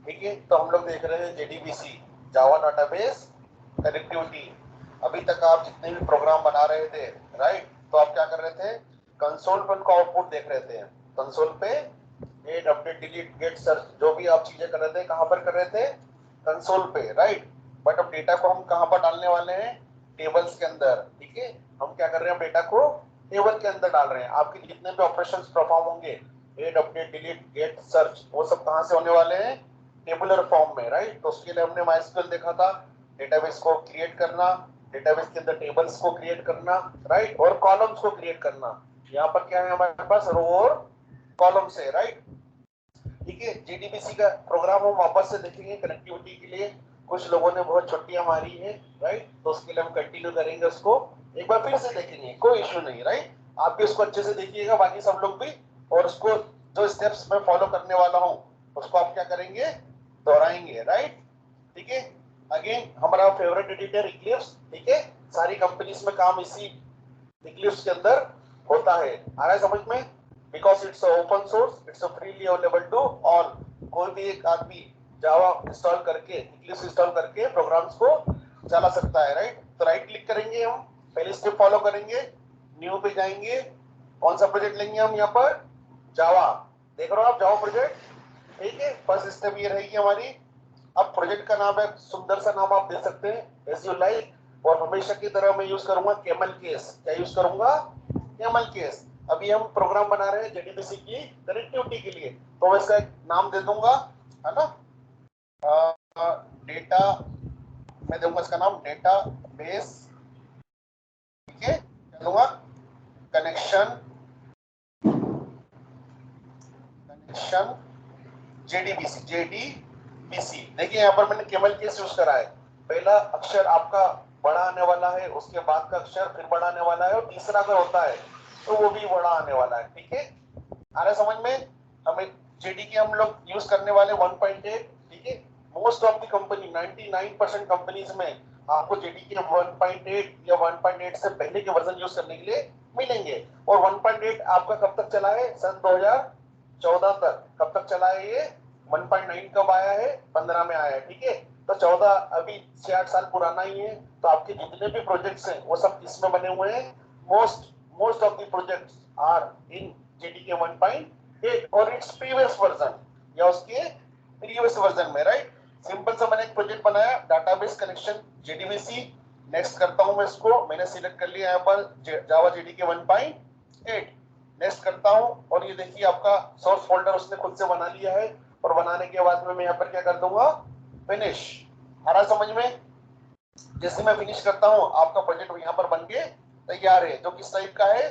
ठीक है, तो हम लोग देख रहे हैं JDBC, जावा डाटाबेस कनेक्टिविटी। अभी तक आप जितने भी प्रोग्राम बना रहे थे, राइट, तो आप क्या कर रहे थे, कंसोल पर उनका आउटपुट देख रहे थे। कंसोल पे add, update, delete, get, search, जो भी आप चीजें कर रहे थे कहां पर कर रहे थे, कंसोल पे, राइट। बट अब डेटा को हम कहां पर डालने वाले हैं, टेबल्स के अंदर। ठीक है, हम क्या कर रहे हैं, डेटा को टेबल के अंदर डाल रहे हैं। आपके जितने भी ऑपरेशंस परफॉर्म होंगे, add, update, delete, get, search, वो सब कहां से होने वाले हैं, टेबुलर फॉर्म में, राइट। तो उसके लिए हमने MySQL देखा था, डेटाबेस को क्रिएट करना, डेटाबेस के अंदर टेबल्स को क्रिएट करना, राइट, और कॉलम्स को क्रिएट करना। यहाँ पर क्या है हमारे पास, रो और कॉलम्स है, राइट। ठीक है, JDBC का प्रोग्राम हम वापस से देखेंगे कनेक्टिविटी के लिए। कुछ लोगों ने बहुत छुट्टियां मारी है, राइट, तो उसके लिए हम कंटिन्यू करेंगे, उसको एक बार फिर से देखेंगे, कोई इश्यू नहीं, राइट। आप भी उसको अच्छे से देखिएगा, बाकी सब लोग भी, और उसको जो स्टेप्स मैं फॉलो करने वाला हूँ उसको आप क्या करेंगे, दोहराएंगे, राइट। ठीक है, अगेन हमारा फेवरेट एडिटर इक्लिप्स। ठीक है, सारी कंपनीज में काम इसी इक्लिप्स के अंदर होता है। आ रहा है समझ में, because it's open source, it's freely available to all. कोई भी एक आदमी जावा इंस्टॉल करके, इक्लिप्स इंस्टॉल करके प्रोग्राम्स को चला सकता है, राइट। तो राइट क्लिक करेंगे, हम पहले स्टेप फॉलो करेंगे, न्यू पे जाएंगे, कौन सा प्रोजेक्ट लेंगे हम यहाँ पर, जावा, देख रहे हो आप, जावा प्रोजेक्ट। ठीक है, फर्स्ट स्टेप ये रहेगी हमारी। अब प्रोजेक्ट का नाम है, सुंदर सा नाम आप दे सकते हैं एज यू लाइक, और हमेशा की तरह मैं यूज करूंगा केमल केस। क्या यूज करूंगा, केमल केस। अभी हम प्रोग्राम बना रहे हैं JDBC की कनेक्टिविटी के लिए, तो मैं इसका एक नाम दे दूंगा, है ना, डेटा, मैं दूंगा इसका नाम डेटा बेस। ठीक है, क्या दूंगा, कनेक्शन, कनेक्शन JDBC। देखिए यहाँ पर मैंने केवल केस यूज करा है। पहला अक्षर आपका बड़ा आने वाला है, उसके बाद का अक्षर फिर बड़ा आने वाला है, और तीसरा अगर होता है तो वो भी बड़ा आने वाला है। ठीक है, आ रहा समझ में। हमें JD की हम लोग यूज करने वाले 1.8। ठीक है, most of the company 99% companies में आपको JD के 1.8 या 1.8 से पहले के वर्जन यूज करने के लिए मिलेंगे। और 1.8 आपका कब तक चला है, सन 2014 तक। कब तक चला है ये, 1.9 कब आया है, 15 में आया है। ठीक है, तो 14 अभी 6-8 साल पुराना ही है। तो आपके जितने भी प्रोजेक्ट्स हैं वो सब किसमें बने हुए हैं, most of the projects are in JD के 1.8 और इट्स प्रीवियस वर्जन, या उसके प्रीवियस वर्जन में, राइट। सिंपल सा मैंने एक प्रोजेक्ट बनाया, डाटाबेस कनेक्शन JDBC। नेक्स्ट करता हूं मैं इसको, मैंने सिलेक्ट कर लिया यहाँ पर जावा JD के 1.8। नेक्स्ट करता हूं, और ये देखिए आपका सोर्स फोल्डर उसने खुद से बना लिया है। और बनाने के बाद में मैं यहाँ पर क्या कर दूंगा, फिनिश। आ रहा समझ में। जैसे मैं फिनिश करता हूं, आपका प्रोजेक्ट यहाँ पर बन के तैयार है, जो किस टाइप का है,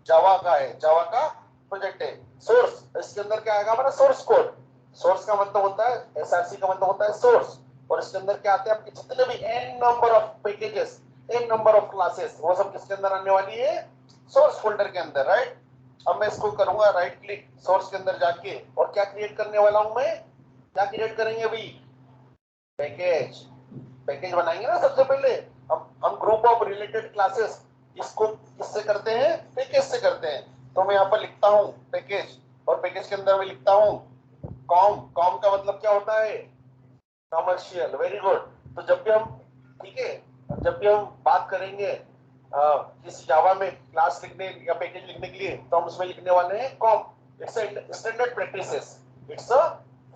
जावा का है, जावा का प्रोजेक्ट है। सोर्स, इसके अंदर क्या आएगा हमारा, सोर्स कोड। सोर्स का मतलब होता है, SRC का मतलब होता है सोर्स। और इसके अंदर क्या आते हैं, आपके जितने भी n number of packages, n number of classes, वो सब किसके अंदर आने वाली है, सोर्स फोल्डर के अंदर, राइट। अब मैं इसको करूंगा राइट क्लिक, सोर्स के अंदर जाके, और क्या क्रिएट करने वाला हूं मैं, क्या क्रिएट करेंगे अभी, पैकेज। पैकेज बनाएंगे ना सबसे पहले। हम ग्रुप ऑफ रिलेटेड क्लासेस इसको किससे करते हैं, पैकेज से करते हैं। तो मैं यहाँ पर लिखता हूँ पैकेज, और पैकेज के अंदर मैं लिखता हूँ कॉम। कॉम का मतलब क्या होता है, कमर्शियल। Very good. तो जब भी हम, ठीक है, जब भी हम बात करेंगे किसी जावा में क्लास लिखने या पैकेज लिखने के लिए, तो हम उसमें लिखने वाले हैं com. It's standard practices, it's a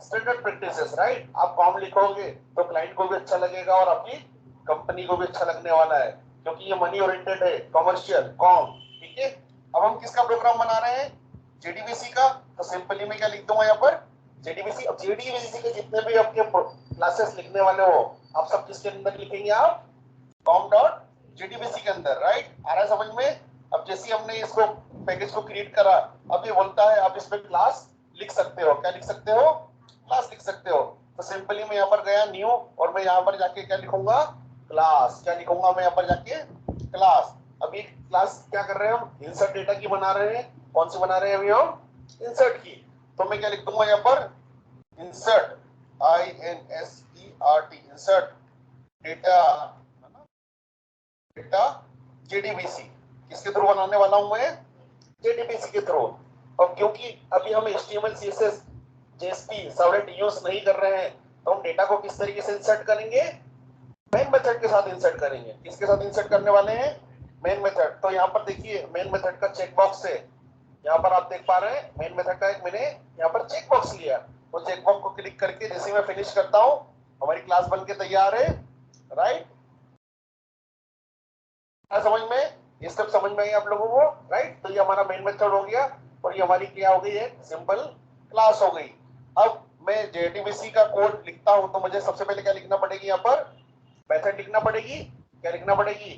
standard practices, right. आप कॉम लिखोगे तो क्लाइंट को भी अच्छा लगेगा और आपकी कंपनी को भी अच्छा लगने वाला है, क्योंकि ये मनी ओरिएंटेड है, कमर्शियल, कॉम। ठीक है, अब हम किसका प्रोग्राम बना रहे हैं, JDBC का। तो सिंपली मैं क्या लिख दूंगा यहाँ पर, JDBC। अब JDBC के जितने भी आपके क्लासेस लिखने वाले हो, आप सब किसके अंदर लिखेंगे, आप कॉम डॉट JDBC के अंदर, राइट। आ रहा है समझ में। अब जैसे हमने इसको पैकेज को क्रिएट करा, अब ये बोलता है आप इसमें क्लास लिख सकते हो। क्या लिख सकते हो, क्लास लिख सकते हो। तो सिंपली मैं यहाँ पर गया न्यू, और मैं यहाँ पर जाके क्या लिखूंगा, क्लास। क्या लिखूंगा मैं यहाँ पर जाके, क्लास। अभी क्लास क्या कर रहे हैं हम, इंसर्ट डेटा की बना रहे हैं। कौन सी बना रहे हैं अभी हम, इंसर्ट की। तो मैं क्या लिख दूंगा यहाँ पर, insert, INSERT, insert data, data JDBC। किसके थ्रू बनाने वाला हूं मैं, JDBC के थ्रू। और क्योंकि अभी हम HTML CSS JSP servlet use नहीं कर रहे हैं तो हम डेटा को किस तरीके से इंसर्ट करेंगे? मेन मेथड के साथ इंसर्ट करेंगे। किसके साथ इंसर्ट करने वाले हैं? Main method. तो यहाँ पर देखिए मेन मेथड का चेक बॉक्स है, यहाँ पर आप देख पा रहे हैं मेन मेथड का एक मैंने यहाँ पर चेक बॉक्स लिया। तो चेक बॉक्स को क्लिक करके जैसे मैं फिनिश करता हूँ हमारी क्लास बन के तैयार है। राइट, समझ में? ये सब समझ में आई आप लोगों को? राइट, तो ये हमारा मेन मेथड हो गया और ये हमारी क्या हो गई है? सिंपल क्लास हो गई। अब मैं जेडीबीसी का कोड लिखता हूं तो मुझे सबसे पहले क्या लिखना पड़ेगी? यहाँ पर मेथड लिखना पड़ेगी। क्या लिखना पड़ेगी?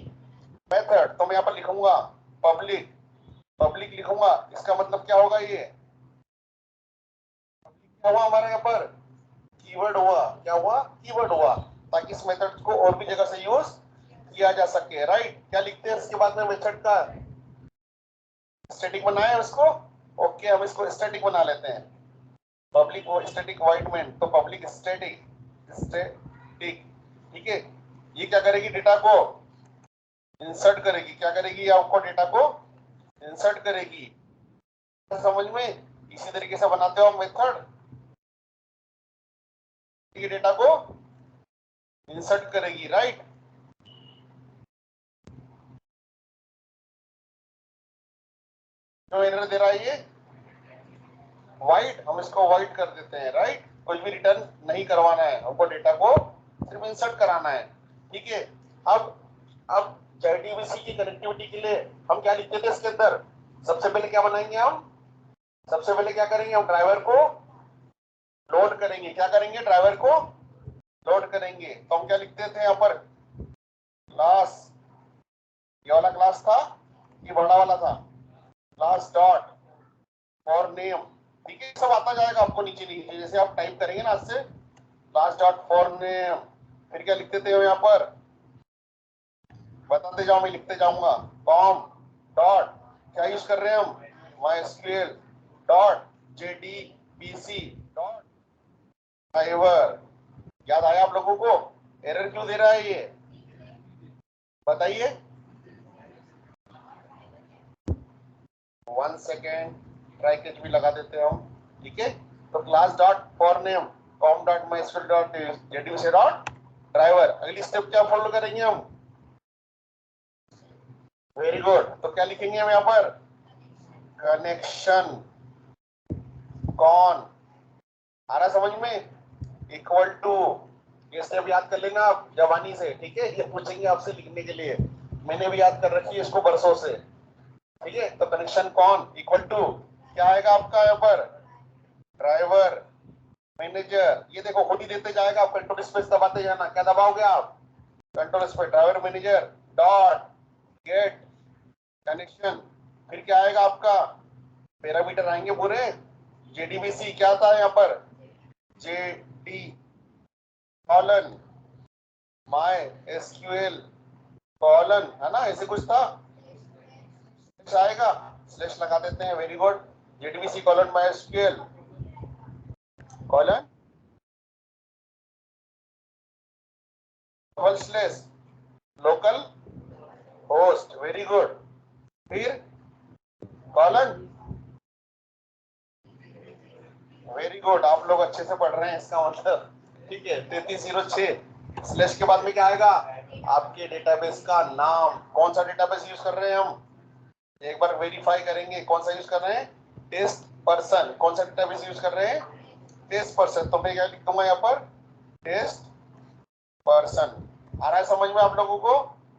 मेथड। तो मैं यहाँ पर लिखूंगा पब्लिक, पब्लिक लिखूंगा। इसका मतलब क्या होगा? ये क्या हुआ हमारे यहाँ पर? कीवर्ड हुआ। क्या हुआ? कीवर्ड हुआ, ताकि इस मेथड को और भी जगह से यूज किया जा सके। राइट, क्या लिखते हैं इसके बाद में? मेथड का स्टैटिक बनाए उसको। ओके, हम इसको स्टैटिक बना लेते हैं। पब्लिक वो स्टैटिक वॉइड मेन, तो पब्लिक स्टैटिक स्टैटिक। ठीक है, ये क्या करेगी? डेटा को इंसर्ट करेगी। क्या करेगी? आपको डेटा को इंसर्ट करेगी। समझ में? इसी तरीके से बनाते हो मेथड, ये डेटा को इंसर्ट करेगी। राइट, जो एरर दे रहा है ये वाइट, हम इसको वाइट कर देते हैं। राइट, कुछ भी रिटर्न नहीं करवाना है हमको, डेटा को सिर्फ इंसर्ट कराना है। ठीक है, अब जेडीबीसी की कनेक्टिविटी के लिए हम क्या लिखते थे इसके अंदर? सबसे पहले क्या बनाएंगे हम? सबसे पहले क्या करेंगे? हम ड्राइवर को लोड करेंगे। क्या करेंगे? ड्राइवर को लोड करेंगे। तो हम क्या लिखते थे यहाँ पर? क्लास, ये वाला क्लास था, ये बड़ा वाला था, क्लास डॉट फॉर नेम। ठीक है, सब आता जाएगा आपको नीचे नीचे जैसे आप टाइप करेंगे ना आज से, क्लास डॉट फॉर नेम। फिर क्या लिखते थे यहाँ पर? बताते जाओ, मैं लिखते जाऊंगा। कॉम डॉट, क्या यूज कर रहे हैं हम? MySQL dot JDBC dot driver. याद आया आप लोगों को? एरर क्यों दे रहा है ये बताइए? 1 सेकेंड, ट्राई कैच भी लगा देते हैं हम। ठीक है, तो class dot for name com dot MySQL dot JDBC dot driver. अगली स्टेप क्या फॉलो करेंगे हम? वेरी गुड, तो क्या लिखेंगे हम यहाँ पर? कनेक्शन कौन आ रहा समझ में? इक्वल टू, ये स्टेप याद कर लेना आप जवानी से। ठीक है, ये पूछेंगे आपसे लिखने के लिए, मैंने भी याद कर रखी है इसको बरसों से। ठीक है, तो कनेक्शन कौन इक्वल टू क्या आएगा आपका यहाँ पर? Driver manager. ये देखो खुद ही देते जाएगा, आप कंट्रोल स्पेस दबाते जाना। क्या दबाओगे आप? Control space, driver manager dot get connection. फिर क्या आएगा आपका? पैरामीटर आएंगे पूरे। जेडीबीसी क्या था यहाँ पर? JD colon my SQL colon, है ना? ऐसे कुछ था, आएगा स्लैश लगा देते हैं। Very good, JDBC colon my SQL colon double slash local host. Very good, फिर कॉलन। वेरी गुड, आप लोग अच्छे से पढ़ रहे हैं इसका मतलब। ठीक है, 3306 स्लैश के बाद में क्या आएगा? आपके डेटाबेस का नाम। कौन सा डेटाबेस यूज कर रहे हैं हम? एक बार वेरीफाई करेंगे कौन सा यूज कर रहे हैं? Test person. कौन सा डेटाबेस यूज कर रहे हैं? Test person. तो मैं क्या लिख दूंगा यहाँ पर? Test person. आ रहा है समझ में आप लोगों को?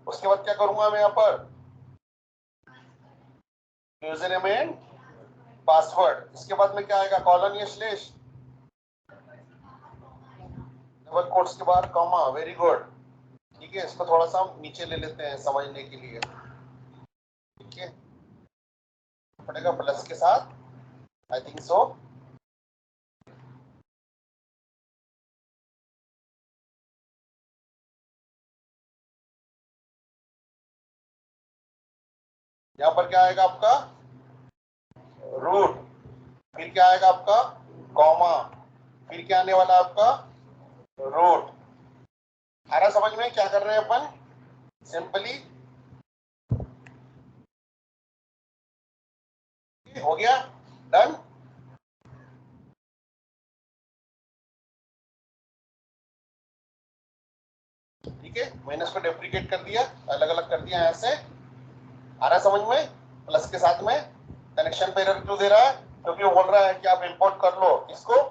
उसके बाद क्या करूंगा मैं यहाँ पर? User name and password. इसके बाद में क्या आएगा? कॉलन या स्लैश? डबल कोट्स के बाद कॉमा। Very good. ठीक है, इसको थोड़ा सा हम नीचे ले लेते हैं समझने के लिए। ठीक है, पड़ेगा प्लस के साथ, आई थिंक सो। यहाँ पर क्या आएगा आपका? रूट। फिर क्या आएगा आपका? कॉमा। फिर क्या आने वाला आपका? रूट। आ रहा समझ में क्या कर रहे हैं अपन? सिंपली हो गया, डन। ठीक है, मैंने इसको डेप्रिकेट कर दिया, अलग अलग कर दिया यहाँ से। आ रहा है समझ में? प्लस के साथ में कनेक्शन पे एरर क्यों दे रहा है? क्योंकि वो बोल रहा है कि आप इंपोर्ट कर लो किसको,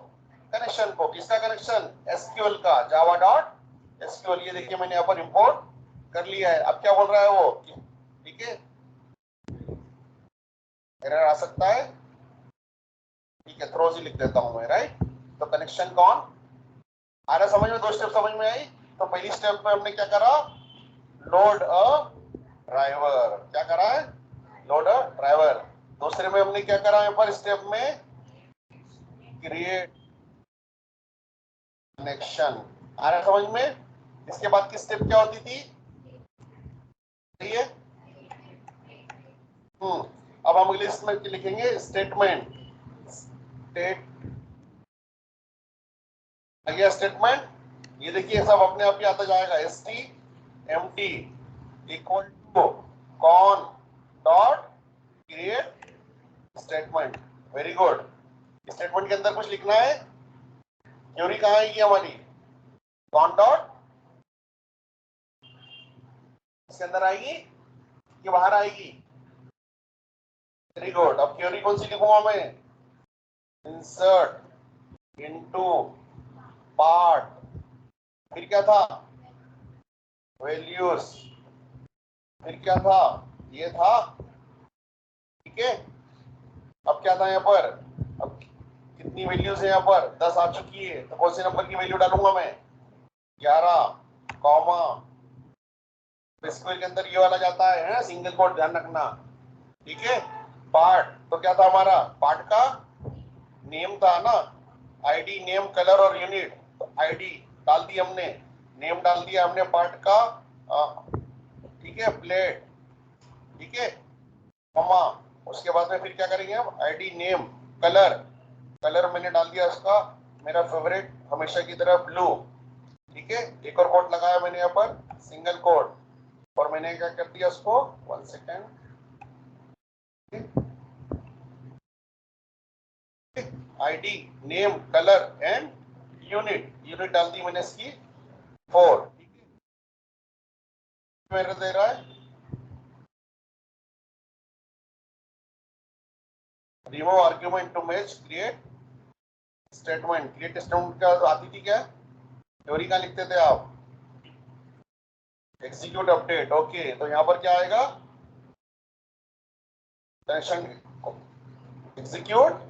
कनेक्शन को। किसका कनेक्शन? एसक्यूएल का, जावा डॉट एसक्यूएल। ये देखिए मैंने यहाँ पर इंपोर्ट कर लिया है। अब क्या बोल रहा है वो? ठीक है, एरर आ सकता है, ठीक है, थ्रोज ही लिख देता हूं मैं, राइट। तो कनेक्शन कौन आ रहा है समझ में? दो स्टेप समझ में आई। तो पहली स्टेप में हमने क्या करा? Load a driver. क्या करा है? Load a driver. दूसरे में हमने क्या करा यहाँ पर स्टेप में? Create connection. आ रहा है समझ में? इसके बाद की स्टेप क्या होती थी? ये अब हम इंग्लिश में लिखेंगे स्टेटमेंट। स्टेट आ गया स्टेटमेंट। ये देखिए सब अपने आप ही आता जाएगा। S T M T equal to con dot create statement. Very good. Statement के अंदर कुछ लिखना है। क्वेरी कहाँ आएगी हमारी? कॉन डॉट इसके अंदर आएगी कि बाहर आएगी? Very good. अब क्वेरी कौन सी लिखूंगा मैं? इंसर्ट इनटू पार्ट, फिर क्या था? वैल्यूज, फिर क्या था? ये था, ठीक है। अब क्या था यहाँ पर? अब कितनी वैल्यूज है यहाँ पर? 10 आ चुकी है। तो कौन से नंबर की वैल्यू डालूंगा मैं? 11 कॉमा, स्क्वायर के अंदर ये वाला जाता है सिंगल कोट, ध्यान रखना, ठीक है। पार्ट, तो क्या था हमारा? पार्ट का नेम था ना, आईडी, नेम, कलर और यूनिट। तो आईडी डाल दी हमने, नेम डाल दिया हमने पार्ट का, ठीक है, प्लेट, ठीक है, कॉमा। उसके बाद में फिर क्या करेंगे हम? आईडी, नेम, कलर, कलर मैंने डाल दिया उसका, मेरा फेवरेट हमेशा की तरह ब्लू, ठीक है। एक और कोट लगाया मैंने यहाँ पर, सिंगल कोट, और मैंने क्या कर दिया उसको, 1 second, ID, name, colour and unit, unit डाल दी मैंने इसकी 4, ठीक है। मेरे दे रहा है remove argument to match create statement. Create statement का आती थी क्या? थ्योरी का लिखते थे आप? Execute update. ओके, तो यहाँ पर क्या आएगा? कनेक्शन एग्जीक्यूट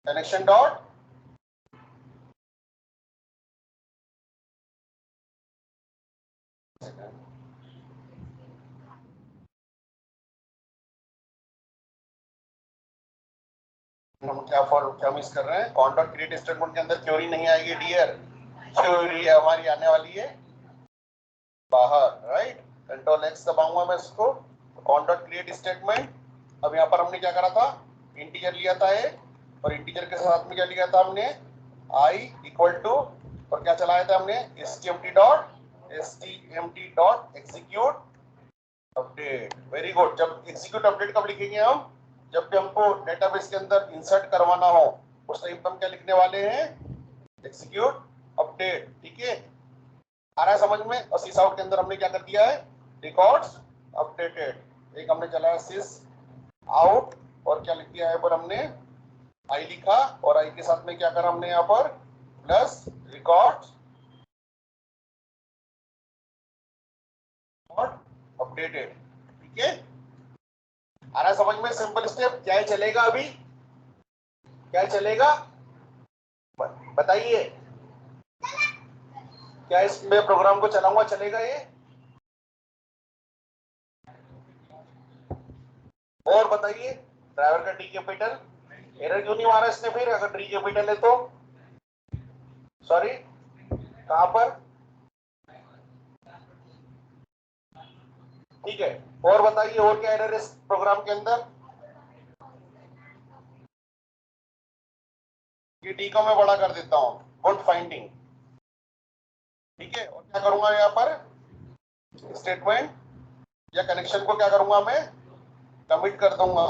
कनेक्शन डॉट, हम क्या मिस कर रहे हैं? कॉन डॉट क्रिएट स्टेटमेंट के अंदर क्वेरी नहीं आएगी डियर, क्वेरी हमारी आने वाली है बाहर, राइट। कंट्रोल एक्स दबाऊंगा मैं इसको, कॉन डॉट क्रिएट स्टेटमेंट। अब यहाँ पर हमने क्या करा था? इंटीजर लिया था एक, और इंटीजर के साथ में क्या लिया था हमने? आई इक्वल टू, और क्या चलाया था हमने? STMT dot execute update. Very good. जब एग्जीक्यूट अपडेट कब लिखेंगे हम? जब भी हमको डेटाबेस के अंदर इंसर्ट करवाना हो, उस टाइम पर हम क्या लिखने वाले हैं? एग्जीक्यूट अपडेट, ठीक है। आ रहा है समझ में? और सिस आउट के अंदर हमने क्या कर दिया है? Records updated. एक हमने चलाया सिस आउट, और क्या लिख दिया है पर हमने? आई लिखा, और आई के साथ में क्या करा हमने यहाँ पर? प्लस रिकॉर्ड्स अपडेटेड, ठीक है। आ रहा है समझ में? Simple step. क्या चलेगा अभी? क्या चलेगा बताइए? क्या इसमें प्रोग्राम को चलाऊंगा चलेगा ये? और बताइए, ड्राइवर का डी कैपिटल एरर क्यों नहीं आ रहा इसने? फिर अगर डी कैपिटल है तो सॉरी, कहां पर? ठीक है, और बताइए और क्या एरर इस प्रोग्राम के अंदर? ये डी को मैं बड़ा कर देता हूं, गुड फाइंडिंग, ठीक है। और क्या करूंगा यहाँ पर? स्टेटमेंट या कनेक्शन को क्या करूंगा मैं? कमिट कर दूंगा,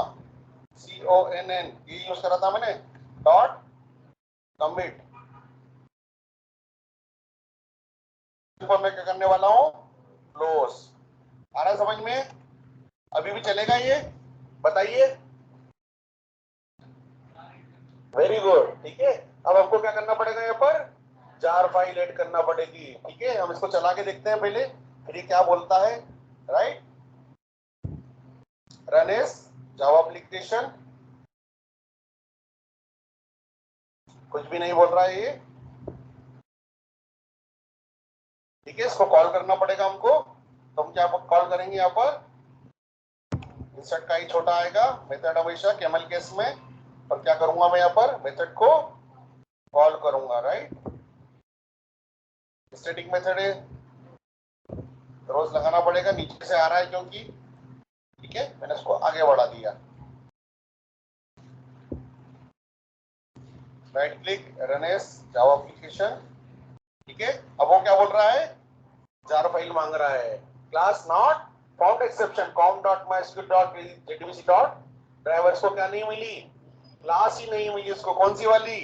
CONN, ये यूज करा था मैंने, डॉट कमिट, पर मैं क्या करने वाला हूँ, क्लोज। आ रहा समझ में? अभी भी चलेगा ये? बताइए। वेरी गुड, ठीक है। अब हमको क्या करना पड़ेगा, यहाँ पर जार फाइल ऐड करना पड़ेगी। ठीक है, हम इसको चला के देखते हैं पहले, फिर ये क्या बोलता है। Right, run as Java application, कुछ भी नहीं बोल रहा है ये। ठीक है, इसको कॉल करना पड़ेगा हमको। तो हम क्या कॉल करेंगे, यहाँ पर इंसर्ट का ही छोटा आएगा मेथड हमेशा कैमल केस में, और क्या करूंगा मैं, यहाँ पर मेथड को कॉल करूंगा। राइट, स्टैटिक मेथड है, रोज लगाना पड़ेगा, नीचे से आ रहा है क्योंकि। ठीक है, मैंने इसको आगे बढ़ा दिया। Right click, run as Java application. ठीक है, अब वो क्या बोल रहा है, जार फाइल मांग रहा है। Class not found exception com.mysql.jdbc. Drivers को क्या नहीं मिली, क्लास ही नहीं मिली इसको। कौन सी वाली,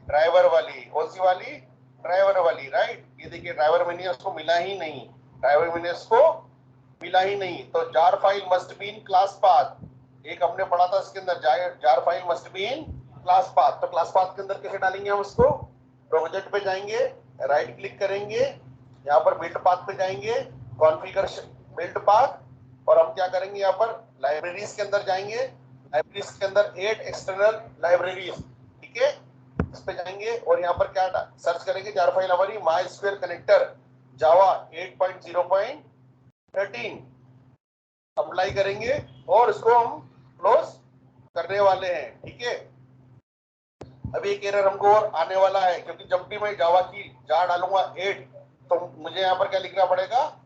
ड्राइवर वाली। कौन सी वाली, ड्राइवर वाली। राइट, ये देखिए ड्राइवर मैंने उसको मिला ही नहीं, ड्राइवर मैंने उसको मिला ही नहीं। तो jar file must be in class path, एक हमने पढ़ा था इसके अंदर, jar file must be in class path. तो क्लास पाथ के अंदर कैसे डालेंगे हम उसको, प्रोजेक्ट पे जाएंगे, राइट क्लिक करेंगे, यहाँ पर बिल्ड पाथ पे जाएंगे, कॉन्फ़िगर बिल्ड पाथ, और हम क्या करेंगे, यहाँ पर लाइब्रेरीज के अंदर जाएंगे, लाइब्रेरीज के अंदर 8 एक्सटर्नल लाइब्रेरीज। ठीक है, इस पे जाएंगे और यहाँ पर क्या सर्च करेंगे, जार फाइल हमारी MySQL कनेक्टर जावा 8.0.13 अप्लाई करेंगे और इसको हम क्लोज करने वाले हैं। ठीक है, अभी एक एरर हमको और आने वाला है, क्योंकि जब भी मैं जावा की जार डालूंगा 8, तो मुझे यहाँ पर क्या लिखना पड़ेगा,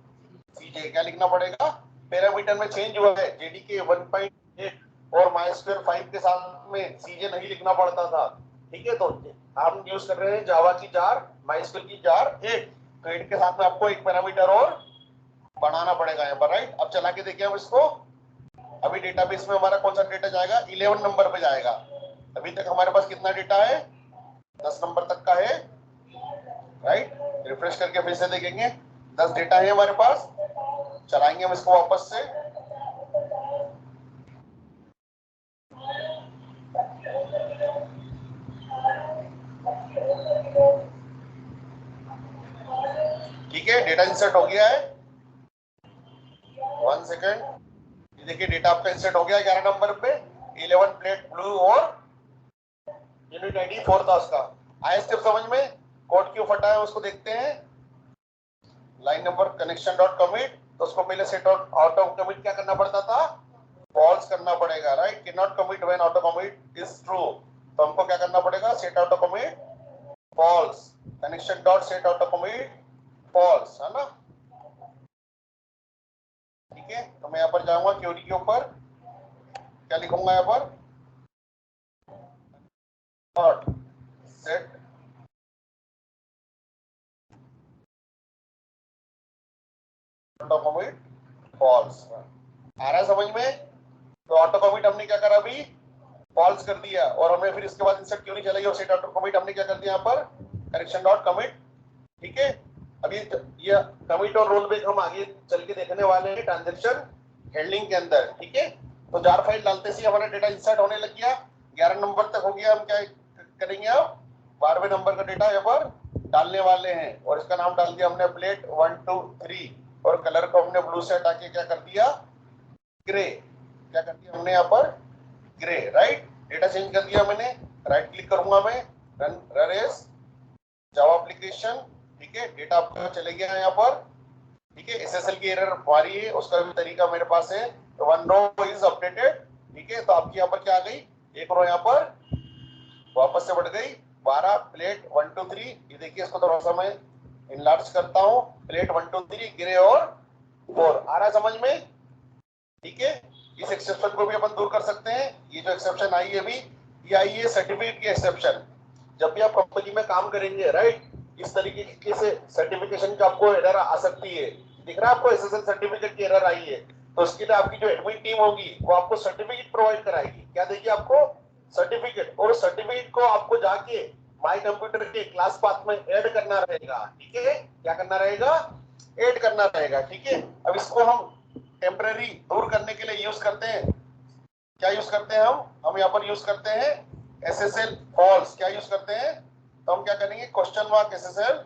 सीजे। क्या लिखना पड़ेगा, पैरामीटर में चेंज हुआ है, जेडीके 1.8 और MySQL 5 के साथ में सीजे नहीं लिखना पड़ता था। ठीक है, तो हम यूज कर रहे हैं जावा की जार, MySQL की जार 8, तो 8 के साथ में आपको एक पैरामीटर और बढ़ाना पड़ेगा यहाँ पर। राइट, अब चला के देखिए हम इसको। अभी डेटाबेस में हमारा कौन सा डेटा जाएगा, 11 नंबर पे जाएगा। अभी तक हमारे पास कितना डेटा है, 10 नंबर तक का है। राइट, रिफ्रेश करके फिर से देखेंगे, 10 डेटा है हमारे पास। चलाएंगे हम इसको वापस से। ठीक है, डेटा इंसर्ट हो गया है। 1 सेकेंड, देखिए डेटा आपका इंसर्ट हो गया 11 नंबर पे, 11 प्लेट ब्लू और यूनिट आईडी 4 था उसका। आया स्टेप समझ में, कोड क्यों फटा है उसको देखते हैं। Line number connection dot commit, तो उसको पहले सेट ऑटो कमिट क्या करना पड़ता था, फॉल्स करना पड़ेगा। Right, can not commit when auto commit is true, तो हमको क्या करना पड़ेगा, set auto commit false, connection dot set auto commit false, है ना। ठीक है, तो मैं यहाँ पर जाऊंगा क्वेरी के ऊपर, क्या लिखूंगा यहाँ पर, dot set auto commit false. आ रहा है समझ में? तो ऑटो कमिट हमने क्या करा, अभी फॉल्स कर दिया, और हमें फिर इसके बाद इंसर्ट क्यों नहीं चलाई, और सेट ऑटो कमिट हमने क्या कर दिया यहाँ पर, करेक्शन डॉट कमिट। ठीक है, अभी ये कमिट और रोल बैक हम आगे चल के देखने वाले हैं ट्रांजैक्शन हैंडलिंग के अंदर। ठीक है, तो जार फाइल डालते से हमारा डेटा इंसर्ट होने लग गया, 11 नंबर तक हो गया। हम क्या करेंगे, अब 12वें नंबर का डेटा यहाँ पर डालने वाले हैं, और इसका नाम डाल दिया हमने प्लेट 1 2 3, और कलर को हमने ब्लू से हटा के क्या कर दिया, ग्रे। क्या कर दिया हमने यहाँ पर, ग्रे। राइट, डेटा चेंज कर दिया मैंने। राइट क्लिक करूंगा मैं, रन एज जावा एप्लीकेशन। ठीक है, डेटा आपका चले गया यहाँ पर। ठीक है, एसएसएल की एरर आ रही है, उसका भी तरीका मेरे पास है। तो 1 रो इज अपडेटेड। ठीक है, तो आपकी यहाँ पर क्या आ गई, एक रो यहाँ पर वापस से बढ़ गई 12 प्लेट 1 2 3। ये देखिए, इसको थोड़ा सा मैं इनलार्ज करता हूँ, प्लेट 1 2 3 ग्रे और 4। आ रहा समझ में? ठीक है, इस एक्सेप्शन को भी अपन दूर कर सकते हैं। ये जो एक्सेप्शन आई है अभी, ये आई है सर्टिफिकेट की एक्सेप्शन। जब भी आप कंपनी में काम करेंगे, राइट, इस तरीके से सर्टिफिकेशन की आपको एरर आ सकती है। दिख रहा है आपको एसएसएल सर्टिफिकेट की एरर आई है, तो उसके लिए आपकी जो एडमिन टीम होगी वो आपको सर्टिफिकेट प्रोवाइड कराएगी। क्या देगी आपको, सर्टिफिकेट, और सर्टिफिकेट को आपको जाके माई कंप्यूटर के क्लास पाथ में ऐड करना रहेगा, ठीक है, क्या करना रहेगा, ऐड करना रहेगा, ठीक है। अब इसको हम टेम्पररी दूर करने के लिए यूज करते हैं, क्या यूज करते हैं हम यहाँ पर यूज करते हैं SSL फॉल्स, क्या यूज करते हैं, तो हम क्या करेंगे क्वेश्चन मार्क SSL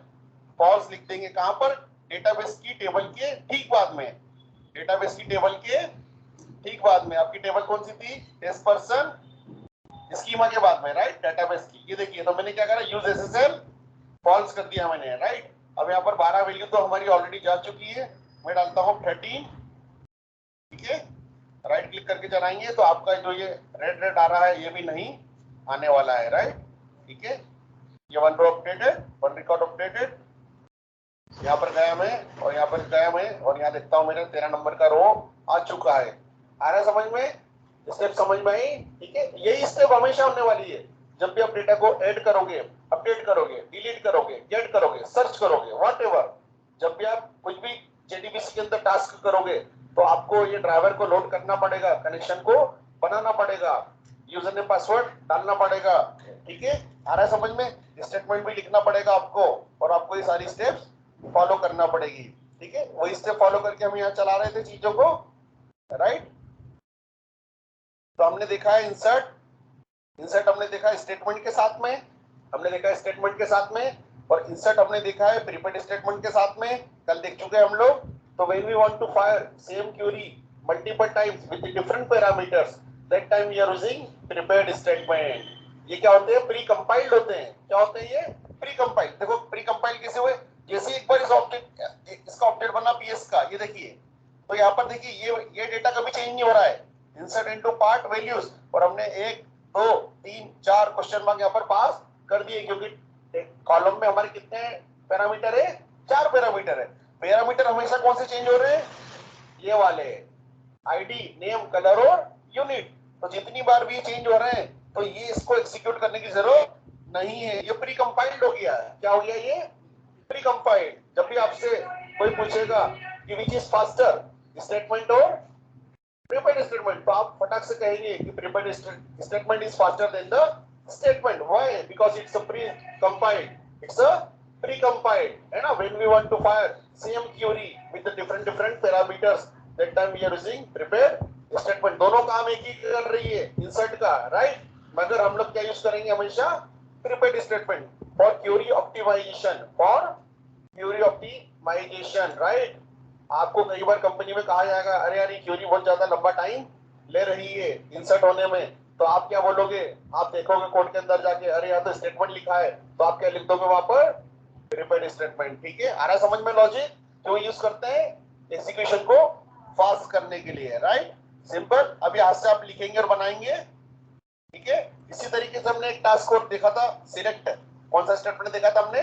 फॉल्स लिख देंगे, कहां पर, डेटाबेस की टेबल के ठीक बाद में, डेटाबेस की टेबल के ठीक बाद में। आपकी टेबल कौन सी थी, टेस्ट पर्सन स्कीमा के बाद में, राइट, डेटाबेस की। ये देखिए, तो मैंने क्या करा, यूज SSL फॉल्स कर दिया मैंने, राइट। अब यहाँ पर 12 वैल्यू तो हमारी ऑलरेडी जा चुकी है, मैं डालता हूँ 13, ठीक है, राइट क्लिक करके चलाएंगे तो आपका जो ये रेड रेड आ रहा है ये भी नहीं आने वाला है, राइट, ठीक है। ये one row updated, one record updated, यहाँ पर गया मैं और यहाँ पर गया मैं और यहाँ देखता हूँ मेरे 13 नंबर का रो आ चुका है। आ रहा है समझ में, स्टेप समझ में आई, ठीक है। यही स्टेप हमेशा होने वाली है, जब भी आप डेटा को ऐड करोगे, अपडेट करोगे, डिलीट करोगे, गेट करोगे, सर्च करोगे, व्हाटएवर, जब भी आप कुछ भी JDBC के अंदर टास्क करोगे तो आपको ये ड्राइवर को लोड करना पड़ेगा, कनेक्शन को बनाना पड़ेगा, यूजर ने पासवर्ड डालना पड़ेगा, ठीक है। आ रहा है समझ में, स्टेटमेंट भी लिखना पड़ेगा आपको और आपको ये सारी स्टेप्स फॉलो करना पड़ेगी, ठीक है। वही स्टेप फॉलो करके हम यहाँ चला रहे थे चीजों को, राइट। तो हमने देखा है इंसर्ट, इंसर्ट हमने देखा स्टेटमेंट के साथ में, हमने देखा स्टेटमेंट के साथ में, और इंसर्ट हमने देखा है प्रीपेड स्टेटमेंट के साथ में, कल देख चुके हैं हम लोग। तो when we want to fire same query multiple times with different parameters, that time we are using prepared statement. ये क्या होते हैं, प्री कंपाइल्ड होते हैं, क्या होते हैं ये, प्री कंपाइल्ड। देखो प्री कंपाइल कैसे हुए, जैसे एक बार इस ऑब्जेक्ट, इसका ऑब्जेक्ट बना PS का, ये देखिए, तो यहाँ पर देखिए ये डेटा कभी चेंज नहीं हो रहा है, इंसर्ट इनटू पार्ट वैल्यूज, और हमने 1 2 3 4 क्वेश्चन मार्क यहाँ पर पास कर दिए, क्योंकि कॉलम में हमारे कितने पैरामीटर है, 4 पैरामीटर है। पैरामीटर हमेशा कौन से चेंज हो रहे हैं, ये वाले, आईडी, नेम, कलर और यूनिट। तो जितनी बार भी चेंज हो रहे हैं तो ये इसको एग्जीक्यूट करने की जरूरत नहीं है, ये प्री कंपाइल्ड हो गया है। क्या हो गया, ये प्री कंपाइल्ड। जब भी आपसे कोई पूछेगा कि विच इज फास्टर, स्टेटमेंट और प्रीपेड स्टेटमेंट, तो आप फटाक से कहेंगे कि prepared statement is faster than the statement. Why, because it's a pre compiled, it's a pre compiled, है ना। When we want to fire same query with the different parameters, that time we are using prepared statement. दोनों काम एक ही कर रही है insert का, right, मगर हम लोग क्या यूज करेंगे हमेशा, prepared statement for query optimization, for query optimization, right. आपको कई बार कंपनी में कहा जाएगा, अरे यार ये क्वेरी बहुत ज्यादा लंबा टाइम ले रही है इंसर्ट होने में, तो आप क्या बोलोगे, आप देखोगे कोड के अंदर जाके, अरे यहाँ तो स्टेटमेंट लिखा है, तो आप क्या लिख दोगे वहां पर, प्रीपेड स्टेटमेंट, ठीक है। आ रहा समझ में लॉजिक, क्यों यूज करते हैं, एग्जीक्यूशन को फास्ट करने के लिए, राइट, सिंपल। अभी हाथ से आप लिखेंगे और बनाएंगे, ठीक है। इसी तरीके से हमने एक टास्क कोड देखा था, सिलेक्ट, कौन सा स्टेटमेंट देखा था हमने,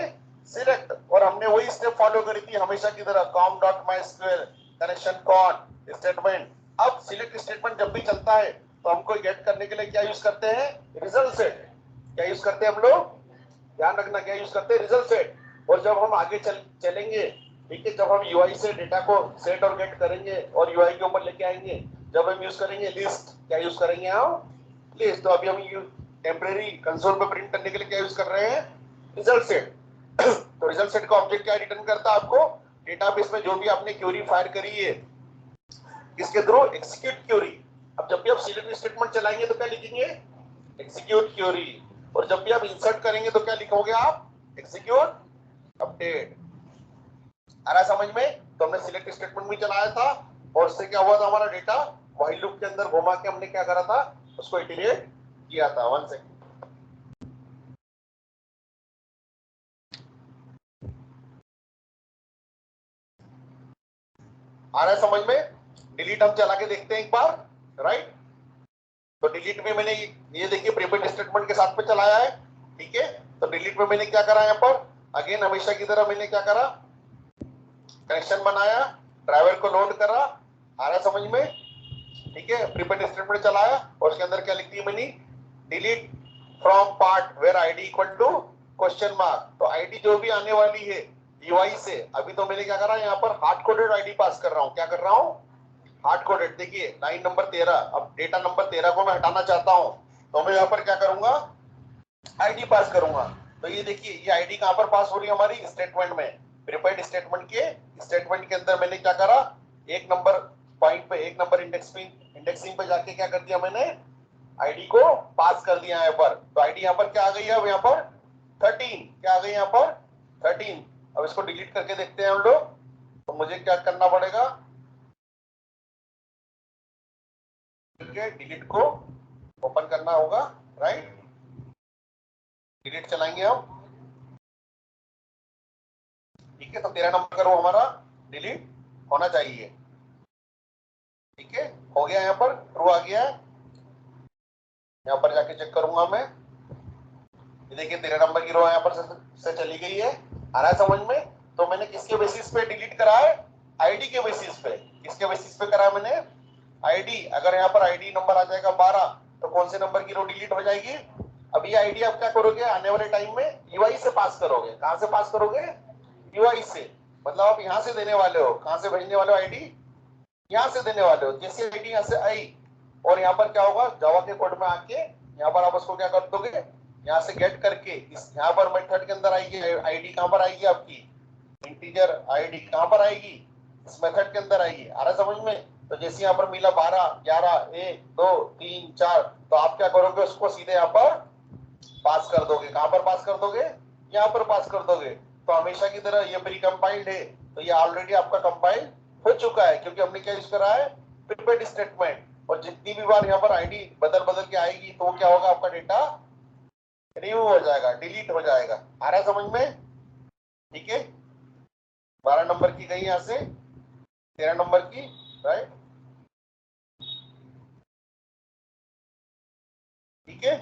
सिलेक्ट, और हमने वही स्टेप फॉलो करी थी हमेशा की तरह, com.mysql कनेक्शन कॉन स्टेटमेंट। अब सिलेक्ट स्टेटमेंट जब भी चलता है तो हमको गेट करने के लिए क्या यूज करते हैं, रिजल्ट सेट। क्या यूज करते हैं हम लोग, ध्यान रखना, क्या यूज करते हैं, रिजल्ट सेट। और जब हम आगे चलेंगे, ठीक है, जब हम यूआई से डेटा को सेट और गेट करेंगे और यूआई के ऊपर लेके आएंगे, जब हम यूज करेंगे लिस्ट, क्या यूज करेंगे हम, लिस्ट। तो अभी हम टेम्परेरी कंसोल पे प्रिंट करने के लिए क्या यूज कर रहे हैं, रिजल्ट सेट। तो रिजल्ट सेट का ऑब्जेक्ट क्या रिटर्न करता है आपको, डेटाबेस में जो भी आपने क्वेरी फायर करी है, किसके थ्रू, एक्जीक्यूट क्वेरी। अब जब भी आप सिलेक्ट स्टेटमेंट चलाएंगे तो क्या लिखेंगे, एक्जीक्यूट क्वेरी, और जब भी आप इंसर्ट करेंगे तो क्या लिखोगे आप, एक्जीक्यूट अपडेट। आ रहा समझ में। तो हमने सिलेक्ट स्टेटमेंट भी चलाया था और उससे क्या हुआ था, हमारा डेटा व्हाइल लूप के अंदर घुमा के हमने क्या करा था, उसको इटरेट किया था। 1 सेकंड, आ रहा है समझ में। डिलीट हम चला के देखते हैं एक बार, राइट। तो डिलीट में मैंने ये देखिए प्रीपेड स्टेटमेंट के साथ में चलाया है, ठीक है। तो डिलीट में मैंने क्या करा, यहाँ पर अगेन हमेशा की तरह मैंने क्या करा, कनेक्शन बनाया, ड्राइवर को लोड करा, आ रहा समझ में, ठीक है। प्रीपेड स्टेटमेंट चलाया और उसके अंदर क्या लिख दी मैंने, delete from part where ID equal to question mark. तो आईडी जो भी आने वाली है यूआई से, अभी तो मैंने क्या करा, यहाँ पर हार्ड कोडेड आईडी पास कर रहा हूँ, क्या कर रहा हूँ, हार्ड कोडेड। देखिए लाइन नंबर 13, अब डेटा नंबर 13 को मैं हटाना चाहता हूँ, तो मैं यहाँ पर क्या करूंगा, आईडी पास करूंगा। तो ये देखिए ये आईडी कहां पर पास हो रही है हमारी स्टेटमेंट में, प्रीपेड स्टेटमेंट के अंदर मैंने क्या करा, एक नंबर पॉइंट पे, एक नंबर इंडेक्सिंग पे जाके क्या कर दिया मैंने, आईडी को पास कर दिया यहाँ पर। तो आईडी यहाँ पर क्या आ गई है, अब यहाँ पर 13 क्या आ गई यहाँ पर 13। अब इसको डिलीट करके देखते हैं हम लोग, तो मुझे क्या करना पड़ेगा, डिलीट को ओपन करना होगा, राइट, डिलीट चलाएंगे हम, ठीक है। तो 13 नंबर का रो हमारा डिलीट होना चाहिए, ठीक है, हो गया, यहाँ पर ट्रू आ गया है। यहाँ पर जाके चेक करूंगा मैं, ये देखिए 13 नंबर की रो यहाँ पर से चली गई है, आ रहा है समझ में। तो मैंने किसके बेसिस पे डिलीट करा है, आईडी के बेसिस पे। किसके बेसिस पे करा मैंने, आईडी। अगर यहाँ पर आईडी नंबर आ जाएगा 12, तो कौन से नंबर की रो डिलीट हो जाएगी। अब ये आईडी आप क्या करोगे, आने वाले टाइम में यूआई से पास करोगे। कहां से पास करोगे, यूआई से, मतलब आप यहाँ से देने वाले हो। कहां से भेजने वाले हो आईडी, यहाँ से देने वाले हो। जैसे आईडी यहाँ से आई और यहाँ पर क्या होगा, जावा के कोड में आके यहाँ पर आप उसको क्या कर दोगे, यहाँ से गेट करके इस यहाँ पर मेथड के अंदर आएगी आईडी। कहां पर आएगी आपकी इंटीजर आईडी, कहां पर आएगी, इस मेथड के अंदर आएगी। आ रहा समझ में। तो जैसे यहाँ पर मिला 12 11 1 2 3 4, तो आप क्या करोगे, उसको सीधे यहाँ पर पास कर दोगे। कहां पर पास कर दोगे, यहाँ पर पास कर दोगे। तो हमेशा की तरह ये प्री कंपाइल्ड है, तो ये ऑलरेडी आपका कंपाइल हो चुका है, क्योंकि हमने क्या यूज करा है, प्रीपेड स्टेटमेंट। और जितनी भी बार यहाँ पर आईडी बदल बदल के आएगी, तो क्या होगा, आपका डेटा रिमूव हो जाएगा, डिलीट हो जाएगा। आ रहा है समझ में, ठीक है। 12 नंबर की गई यहां से 13 नंबर की, राइट, ठीक है।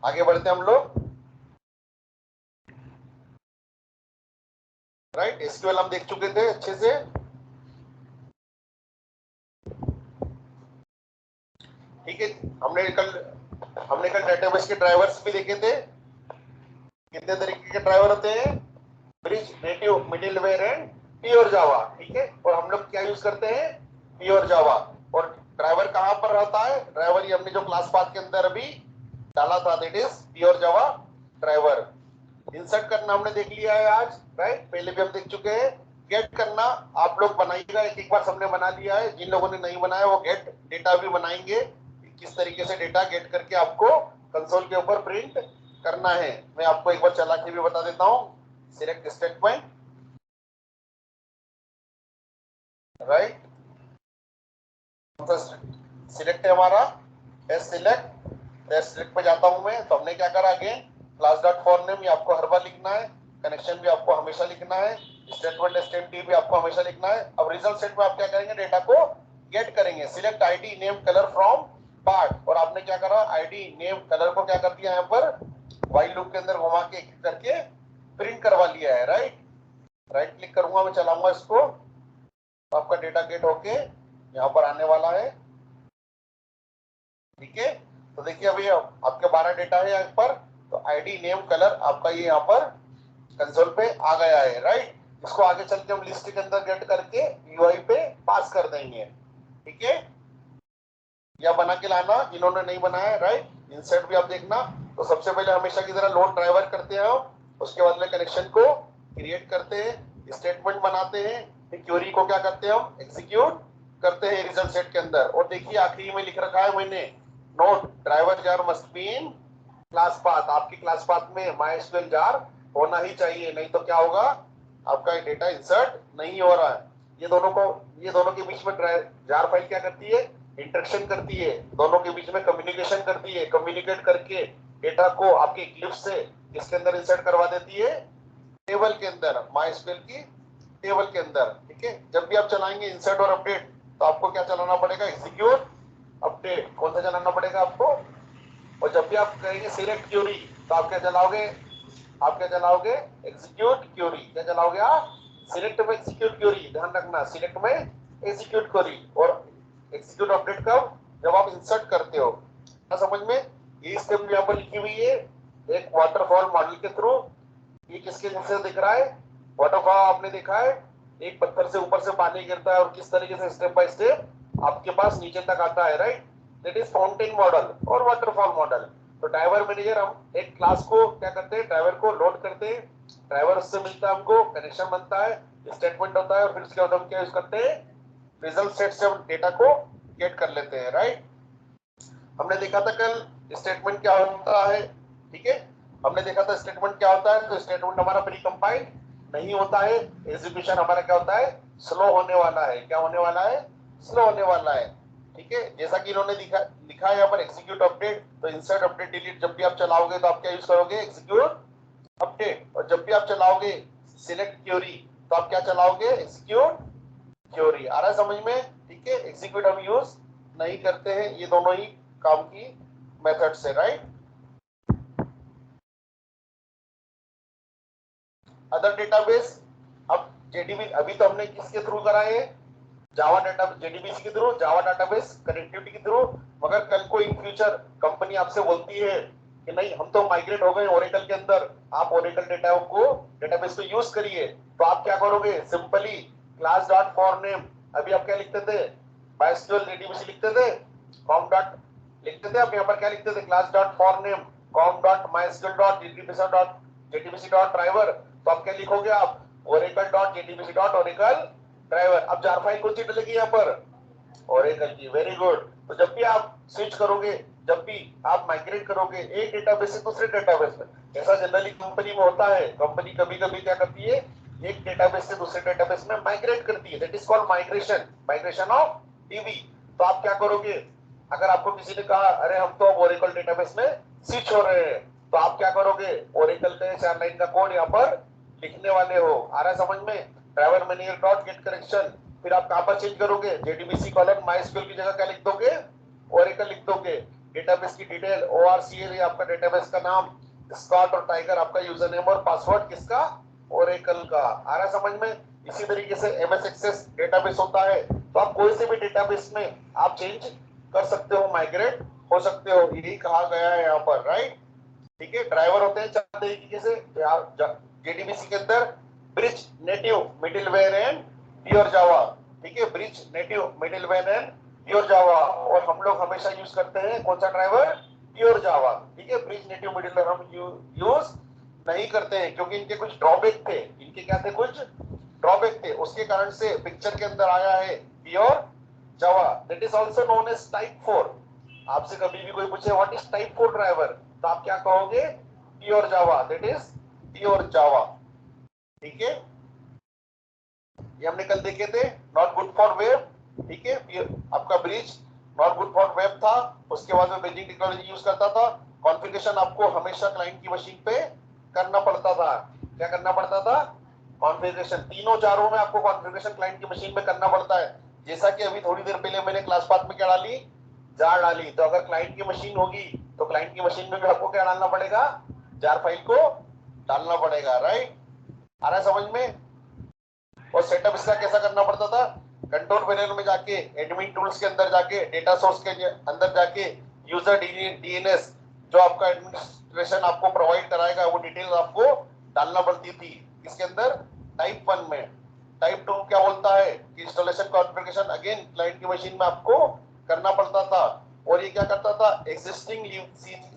आगे बढ़ते हम लोग, राइट। एसक्यूएल हम देख चुके थे अच्छे से, ठीक है। हमने कल डेटाबेस के ड्राइवर्स भी देखे थे। कितने तरीके के ड्राइवर होते हैं, bridge, native, middleware and pure Java, ठीक है। और हम लोग क्या यूज करते हैं, प्योर जावा। और ड्राइवर कहां पर रहता है, ड्राइवर ये हमने जो क्लास पाथ के अंदर अभी डाला था, that is pure Java driver. Insert करना हमने देख लिया है आज, राइट, पहले भी हम देख चुके हैं। गेट करना आप लोग बनाइएगा, एक बार सबने बना लिया है। जिन लोगों ने नहीं बनाया वो गेट डेटा भी बनाएंगे, किस तरीके से डेटा गेट करके आपको कंसोल के ऊपर प्रिंट करना है। मैं आपको एक बार चला के भी बता देता हूं। सिलेक्ट स्टेटमेंट, राइट, सिलेक्ट है हमारा एस सिलेक्ट पे जाता हूं मैं। तो हमने क्या करा, again class dot for name ये आपको हर बार लिखना है, कनेक्शन भी आपको हमेशा लिखना है, स्टेटमेंट एसटीएमटी भी आपको हमेशा लिखना है। अब रिजल्ट सेट में आप क्या करेंगे, डेटा को गेट करेंगे। Select ID name colour from part, और आपने क्या करा, आईडी नेम कलर को क्या कर दिया, यहाँ पर व्हाइल लूप के अंदर घुमा के करके प्रिंट करवा लिया है, राइट क्लिक करूंगा मैं, चलाऊंगा इसको, तो आपका डेटा गेट होके यहाँ पर आने वाला है, ठीक है। तो देखिए अभी आपके 12 डेटा है यहाँ पर, तो आईडी नेम कलर आपका ये यहाँ पर कंसोल पे आ गया है, राइट। इसको आगे चल के हम लिस्ट के अंदर गेट करके यूआई पे पास कर देंगे, ठीक है। या बना के लाना जिन्होंने नहीं बनाया, राइट। इंसर्ट भी आप देखना। तो सबसे पहले हमेशा की तरह लोड ड्राइवर करते हैं हम, उसके बाद में कनेक्शन को क्रिएट करते हैं, स्टेटमेंट बनाते हैं, फिर क्वेरी को क्या करते हैं हम, एग्जीक्यूट करते हैं रिजल्ट सेट के अंदर। और देखिए आखिरी में लिख रखा है मैंने, note driver jar must be in class path. आपकी क्लास पाथ में माइस्क्वेल जार होना ही चाहिए, नहीं तो क्या होगा, आपका डेटा इंसर्ट नहीं हो रहा है। ये दोनों के बीच में जार फाइल क्या करती है, इंटरेक्शन करती है, दोनों के बीच में कम्युनिकेशन करती है। कम्युनिकेट करके डेटा को आपके इक्लिप्स से इसके अंदर इंसर्ट करवा देती है, टेबल के अंदर, माइस्क्वेल की टेबल के अंदर, ठीक है। जब भी आप चलाएंगे इंसर्ट और अपडेट, तो आपको क्या चलाना पड़ेगा, एग्जीक्यूट अपडेट। कौन सा चलाना पड़ेगा आपको। और जब भी आप करेंगे सिलेक्ट क्यूरी, तो आप क्या चलाओगे, एग्जीक्यूट क्यूरी। क्या चलाओगे आप, सिलेक्ट में एग्जीक्यूट क्यूरी। ध्यान रखना, सिलेक्ट में एग्जीक्यूट क्यूरी। और एग्जीक्यूट अपडेट कब, जब आप इंसर्ट करते हो। समझ में, ये स्टेप यहाँ पर लिखी हुई है एक वाटरफॉल मॉडल के थ्रू। ये किसके जैसे दिख रहा है, वाटरफॉल आपने देखा है, एक पत्थर से ऊपर से पानी गिरता है और किस तरीके से स्टेप बाय स्टेप आपके पास नीचे तक आता है, right. That is fountain model और वाटरफॉल मॉडल। तो ड्राइवर मैनेजर हम एक क्लास को क्या करते हैं, ड्राइवर को लोड करते हैं, ड्राइवर उससे मिलता है, हमको कनेक्शन बनता है, स्टेटमेंट होता है, और फिर उसके बाद हम क्या यूज करते हैं, रिजल्ट सेट से हम डेटा को गेट कर लेते हैं, राइट। हमने देखा था कल स्टेटमेंट क्या होता है, ठीक है, हमने देखा था स्टेटमेंट क्या होता है। तो स्टेटमेंट हमारा प्री कंपाइल्ड नहीं होता है, एग्जीक्यूशन हमारा क्या होता है, स्लो होने वाला है। क्या होने वाला है, स्लो होने वाला है, ठीक है। जैसा कि इन्होंने लिखा है यहाँ पर एग्जीक्यूट अपडेट, तो इंसर्ट अपडेट डिलीट जब भी आप चलाओगे तो आप क्या यूज करोगे, एग्जीक्यूट अपडेट। और जब भी आप चलाओगे सिलेक्ट क्वेरी, तो आप क्या चलाओगे, एग्जीक्यूट क्वेरी। आ रहा है समझ में, ठीक है। एग्जीक्यूट हम यूज नहीं करते हैं, ये दोनों ही काम की मेथड से, राइट। अदर डेटाबेस, अब जेडीबी अभी तो हमने किसके थ्रू कराए हैं, जावा डाटा, जेडीबीसी के थ्रू, जावा डाटाबेस कनेक्टिविटी के थ्रू। मगर कल को इन फ्यूचर कंपनी आपसे बोलती है कि नहीं हम तो माइग्रेट हो गए ओरेकल के अंदर, आप ओरेकल डेटा को डेटाबेस को यूज करिए, तो आप क्या करोगे, simply class dot for name, अभी आप क्या लिखते थे, माइस्क्यूएल जेडीबीसी लिखते थे, कॉम डॉट लिखते थे, आप यहाँ पर क्या लिखते थे, class dot for name com dot MySQL dot JDBC dot driver. तो आप क्या लिखोगे, आप Oracle dot JDBC dot Oracle driver. अब जार फाइल कौन सी डलेगी यहाँ पर, ओरेकल की, वेरी गुड। तो जब भी आप स्विच करोगे, जब भी आप माइग्रेट करोगे एक डेटाबेस से दूसरे डेटाबेस में, ऐसा जनरली कंपनी में होता है, कंपनी कभी कभी क्या करती है, एक डेटाबेस से दूसरे डेटाबेस में माइग्रेट करती है, that is called migration, migration of dB. तो आप क्या करोगे, अगर आपको किसी ने कहा अरे हम तो अब ओरेकल डेटाबेस में स्विच हो रहे हैं, तो आप क्या करोगे, ओरेकल का 4 लाइन का कोड यहाँ पर लिखने वाले हो। आ रहा है समझ में, driver manager dot gate correction, फिर आप कहां पर चेंज करोगे, जेडीबीसी कॉलम माइस्क्यूएल की जगह क्या लिख दोगे, ओरेकल लिख दोगे। डेटाबेस की डिटेल ओआरसीएल आपका डेटाबेस का नाम, स्कॉट और टाइगर आपका यूजर नेम और पासवर्ड किसका, ओरेकल का। आ रहा समझ में। इसी तरीके से एमएस एक्सेस डेटाबेस होता है, तो आप कोई से भी डेटाबेस में आप चेंज कर सकते हो, माइग्रेट हो सकते हो, यही कहा गया है यहाँ पर, राइट। ठीक है, ड्राइवर होते हैं 4 तरीके से जेडीबीसी के अंदर, bridge, native, middleware and pure Java. ठीक है, bridge, native, middleware and pure Java. और हम लोग हमेशा यूज करते हैं कौन सा ड्राइवर, प्योर जावा। ठीक है, ब्रिज, नेटिव, मिडिलवेयर हम यूज नहीं करते हैं क्योंकि इनके कुछ ड्रॉबैक थे, इनके क्या थे, कुछ ड्रॉबैक थे, उसके कारण से पिक्चर के अंदर आया है pure Java, that is also known as type 4। आपसे कभी भी कोई पूछे व्हाट इज टाइप 4 ड्राइवर, तो आप क्या कहोगे, pure Java, that is pure Java. ठीक है, ये हमने कल देखे थे, नॉट गुड फॉर वेब। ठीक है, आपका bridge not good for web था, उसके बाद में पेजिंग टेक्नोलॉजी यूज करता था, कॉन्फ़िगरेशन आपको हमेशा क्लाइंट की मशीन पे करना पड़ता था। क्या करना पड़ता था, कॉन्फ़िगरेशन, तीनों चारों में आपको कॉन्फ़िगरेशन क्लाइंट की मशीन पे करना पड़ता है। जैसा कि अभी थोड़ी देर पहले मैंने क्लास पाथ में क्या डाली, जार डाली। तो अगर क्लाइंट की मशीन होगी तो क्लाइंट की मशीन में भी आपको क्या डालना पड़ेगा, जार फाइल को डालना पड़ेगा, राइट। आ रहा है समझ में। और सेटअप इसका कैसा करना पड़ता था, कंट्रोल पैनल में जाके, एडमिन टूल्स के अंदर जाके, डेटा सोर्स के अंदर जाके, यूजर डीएनएस जो आपका एडमिनिस्ट्रेशन आपको प्रोवाइड कराएगा वो डिटेल आपको डालना पड़ती थी। इसके अंदर टाइप 1 में। टाइप 2 क्या बोलता है कि इंस्टॉलेशन कॉन्फ़िगरेशन अगेन क्लाइंट की मशीन में आपको करना पड़ता था। और ये क्या करता था, एग्जिस्टिंग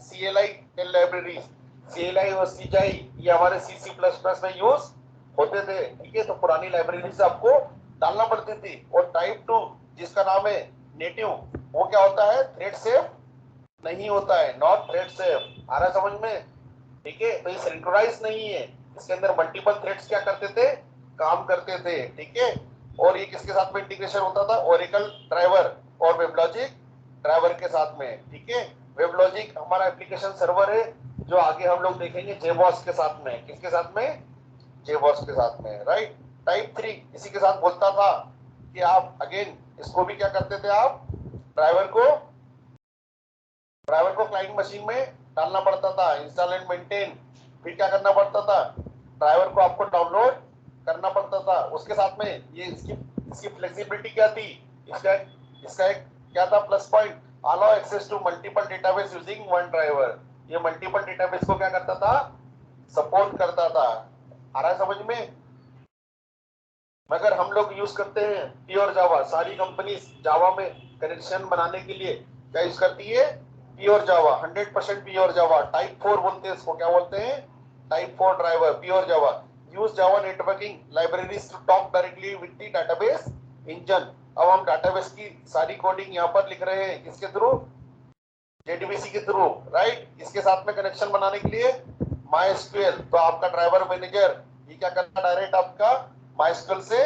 सीएलआई लाइब्रेरीज, सीएलआई और सीजाई ये हमारे C++ में यूज होते थे। ठीक है, तो पुरानी लाइब्रेरी से आपको डालना पड़ती थी। और टाइप 2 जिसका नाम है नेटिव, वो क्या होता है, थ्रेड सेफ नहीं होता है, नॉट थ्रेड सेफ। आ रहा है समझ में। ठीक है, तो ये सिंक्रोनाइज नहीं है, इसके अंदर मल्टीपल थ्रेड्स क्या करते थे, काम करते थे। ठीक है, और ये किसके साथ में इंटीग्रेशन होता था, ओरेकल ड्राइवर और वेबलॉजिक ड्राइवर के साथ में। ठीक है, वेबलॉजिक हमारा एप्लीकेशन सर्वर है जो आगे हम लोग देखेंगे जेबॉस के साथ में, किसके साथ में, जेबॉस के साथ में, राइट। टाइप 3 इसी के साथ बोलता था कि आप अगेन इसको भी क्या करते थे, आप ड्राइवर को क्लाइंट मशीन में डालना पड़ता था, इंस्टॉल एंड मेंटेन। फिर क्या करना पड़ता था, ड्राइवर को आपको डाउनलोड करना पड़ता था। उसके साथ में ये इसकी फ्लेक्सिबिलिटी क्या थी, इसका इसका एक क्या था plus point, allow access to multiple database using one driver. ये मल्टीपल डेटाबेस को क्या करता था, सपोर्ट करता था। आ रहा है समझ में। मगर हम लोग यूज करते हैं प्योर जावा, सारी कंपनी जावा में कनेक्शन बनाने के लिए क्या यूज करती है, pure Java, 100% pure Java. Type 4 बोलते हैं इसको, क्या बोलते हैं? Type 4 driver, pure Java. Use Java networking libraries to talk directly with the database engine. अब हम डेटाबेस की सारी कोडिंग यहाँ पर लिख रहे हैं, किसके थ्रू? जेडीबीसी के थ्रू, राइट। इसके साथ में कनेक्शन बनाने के लिए MySQL। तो आपका ड्राइवर मैनेजर ये क्या करता है? डायरेक्ट आपका MySQL से,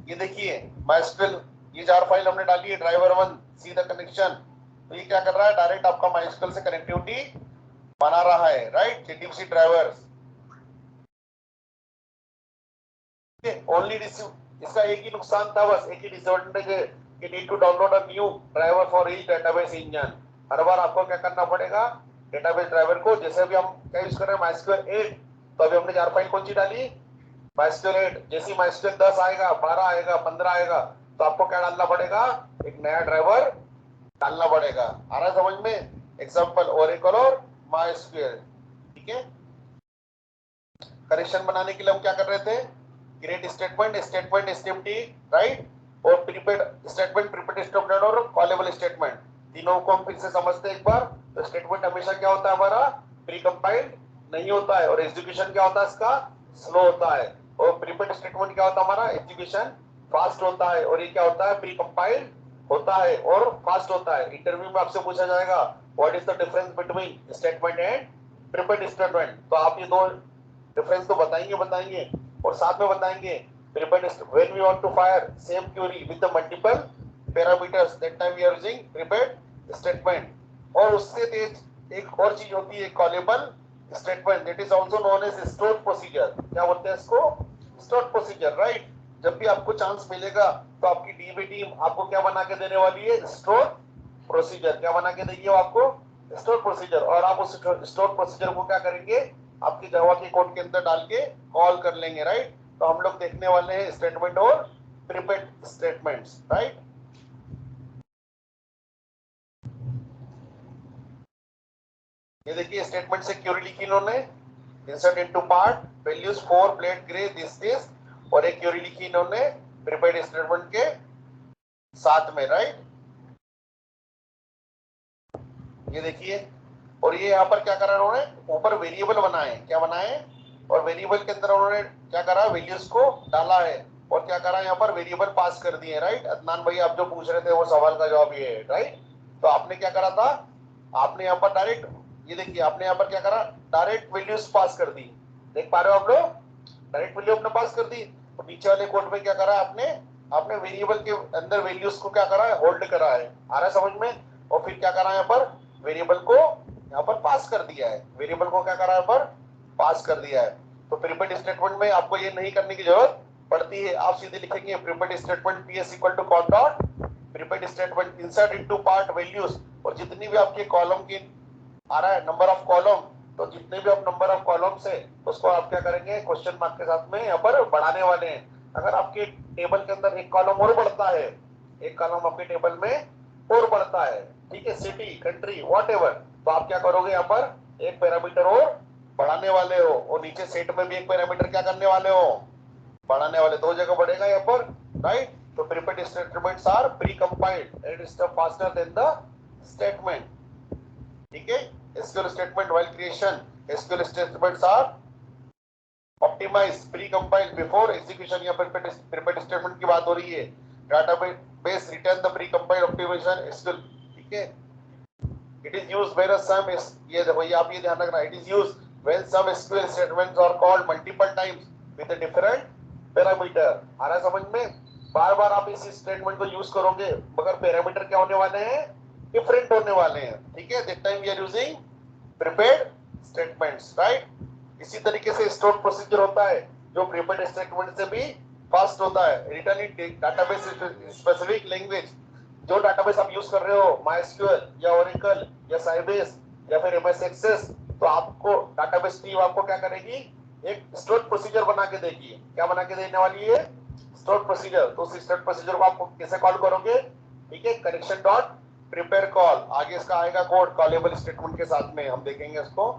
ये देखिए MySQL, ये जार फाइल हमने डाली है ड्राइवर 1 सीधा कनेक्शन। तो ये क्या कर रहा है? डायरेक्ट आपका MySQL से कनेक्टिविटी बना रहा है, right. JDBC drivers only receive. इसका एक ही नुकसान था, बस एक ही डिसएडवांटेज है कि need to download a new driver for each database engine. हर बार आपको क्या करना पड़ेगा? डेटाबेस ड्राइवर को, जैसे अभी हम क्या यूज कर रहे हैं? MySQL 8। तो अभी हमने जार फाइल कौन सी डाली? MySQL 8। जैसे MySQL 10 आएगा, 12 आएगा, 15 आएगा, तो आपको क्या डालना पड़ेगा? एक नया ड्राइवर डालना पड़ेगा। आ रहा है समझ में? एग्जाम्पल ओरेकल और MySQL, ठीक है। कनेक्शन बनाने के लिए हम क्या कर रहे थे? Create statement, statement STMT, right, और प्रीपेड स्टेटमेंट, प्रीपेड स्टेटमेंट और कॉलेबल स्टेटमेंट। तीनों को हम फिर से समझते हैं एक बार। तो स्टेटमेंट हमेशा क्या होता है? हमारा प्री कंपाइल्ड नहीं होता है, और एग्जीक्यूशन क्या होता है इसका? स्लो होता है। और प्रीपेड स्टेटमेंट क्या होता है? हमारा एग्जीक्यूशन फास्ट होता है। और ये क्या होता है? प्री कंपाइल्ड होता है और फास्ट होता है। इंटरव्यू में आपसे पूछा जाएगा what is the difference between statement and prepaid statement. तो आप ये दो डिफरेंस तो बताएंगे और साथ में बताएंगे prepared when we want to fire same query with the multiple parameters, that time we are using prepared statement। और उससे तेज एक और चीज होती है callable statement, that is also known as stored procedure। क्या बोलते हैं इसको? stored procedure, right. जब भी आपको चांस मिलेगा तो आपकी डीबी टीम आपको क्या बना के देने वाली है? stored procedure। क्या बना के देगी आपको? stored procedure। और आप उस stored procedure को क्या करेंगे? आपकी जावा के कोड के अंदर डाल के कॉल कर लेंगे, राइट। तो हम लोग देखने वाले हैं स्टेटमेंट और प्रीपेड स्टेटमेंट्स, राइट। ये देखिए स्टेटमेंट से क्वेरी लिखी इन्होंने, insert into part values 4 plate grey this, और एक क्वेरी लिखी इन्होंने प्रीपेड स्टेटमेंट के साथ में, राइट। ये देखिए, और ये यहाँ पर क्या करा उन्होंने? ऊपर वेरिएबल बनाए। क्या बनाए? और वेरिएबल के अंदर उन्होंने क्या करा? वैल्यूज को डाला है। और क्या करा? यहाँ पर वेरिएबल पास कर दिए, राइट। अदनान भाई आप जो पूछ रहे थे वो सवाल का जवाब ये है, राइट। तो आपने क्या करा था? आपने यहाँ पर डायरेक्ट, ये देखिए आपने यहाँ पर क्या करा? डायरेक्ट वैल्यूज पास कर दी। देख पा रहे हो आप लोग? डायरेक्ट वैल्यू आपने पास कर दी। और नीचे वाले कोड में क्या करा आपने वेरिएबल के अंदर वैल्यूज को क्या करा है? होल्ड करा है। आ रहा है समझ में? और फिर क्या करा यहाँ पर? वेरिएबल को यहाँ पर पास कर दिया है। वेरिएबल को क्या करा है? पर पास कर दिया है। तो प्रीपेड स्टेटमेंट में आपको ये नहीं करने की जरूरत पड़ती है। आप सीधे लिखेंगे prepared statement PS equal to call dot prepared statement insert into part values. और जितनी भी आपके कॉलम की आ रहा है नंबर ऑफ कॉलम, तो जितने भी आप नंबर ऑफ कॉलम्स है उसको आप क्या करेंगे? क्वेश्चन मार्क के साथ में यहाँ पर बढ़ाने वाले हैं। अगर आपके टेबल के अंदर एक कॉलम और बढ़ता है, एक कॉलम आपके टेबल में और बढ़ता है, ठीक है, सिटी, कंट्री, व्हाटएवर, तो आप क्या करोगे? यहाँ पर एक पैरामीटर और बढ़ाने वाले हो, और नीचे सेट में भी एक पैरामीटर क्या करने वाले हो? बढ़ाने वाले। दो जगह बढ़ेगा यहाँ पर, राइट। तो prepared statements are pre compiled and step faster than the statement, ठीक है। SQL statement while creation, SQL statements are optimized pre compiled before execution. या प्रीपेड स्टेटमेंट की बात हो रही है। Database return the pre compiled optimization SQL, ठीक है। It is used when some is, ये देखो ये आप ये ध्यान रखना, it is used when some SQL statements are called multiple times with a different parameter। आ रहा समझ में? बार बार आप इस स्टेटमेंट को यूज करोगे मगर पैरामीटर क्या होने वाले हैं? डिफरेंट होने वाले हैं, ठीक है। That time we are using prepared statements, right. इसी तरीके से स्टोर प्रोसीजर होता है जो प्रीपेड स्टेटमेंट से भी फास्ट होता है। रिटर्न इन डेटाबेस स्पेसिफिक लैंग्वेज। जो डेटाबेस आप यूज कर रहे हो MySQL या Oracle या Sybase या फिर MS Access, तो आपको डेटाबेस टीम आपको क्या करेगी? एक स्टोर प्रोसीजर बना के देगी। क्या बना के देने वाली है? Store procedure. तो उस स्टोर प्रोसीजर को आप कैसे कॉल करोगे? ठीक है, कनेक्शन डॉट प्रिपेयर कॉल, आगे इसका आएगा कोड कॉलेबल स्टेटमेंट के साथ में, हम देखेंगे इसको।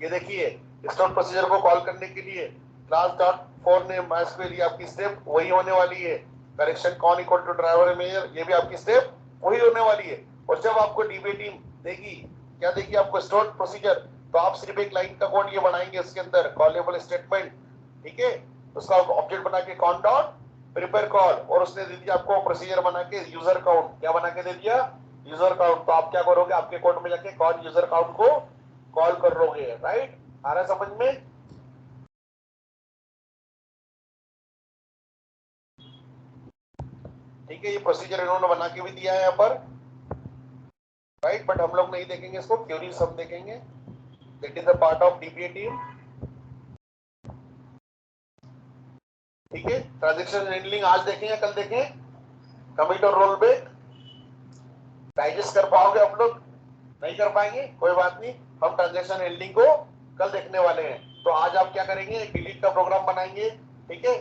ये देखिए स्टोर प्रोसीजर को कॉल करने के लिए class dot for name MySQL, ये आपकी स्टेप वही होने वाली है। Connection con equal to driver manager, ये भी आपकी स्टेप वही होने वाली है। और जब आपको डीबी टीम देगी, क्या देगी आपको? Store procedure. तो आप सिर्फ एक लाइन का कोड ये बनाएंगे इसके अंदर, कॉलेबल स्टेटमेंट, ठीक है। उसका ऑब्जेक्ट बना के कॉन डॉट प्रिपेयर कॉल, और उसने दे दिया आपको प्रोसीजर बना के यूजर काउंट, क्या बना के दे दिया? User count. तो आप क्या करोगे? आपके कोड में जाके कॉल यूजर काउंट को कॉल करोगे, राइट? आ रहा है समझ में? ठीक है, ये प्रोसीजर इन्होंने बना के भी दिया है यहाँ पर, राइट? बट हम लोग नहीं देखेंगे इसको, क्वेरीज हम देखेंगे। That is the part of dBA team, ठीक है। ट्रांजेक्शन हैंडलिंग आज देखें या कल देखें? कमिट और रोल बैक डाइजेस्ट कर पाओगे आप लोग? नहीं कर पाएंगे, कोई बात नहीं, हम ट्रांजेक्शन हैंडलिंग को कल देखने वाले हैं। तो आज आप क्या करेंगे? डिलीट का प्रोग्राम बनाएंगे, ठीक है।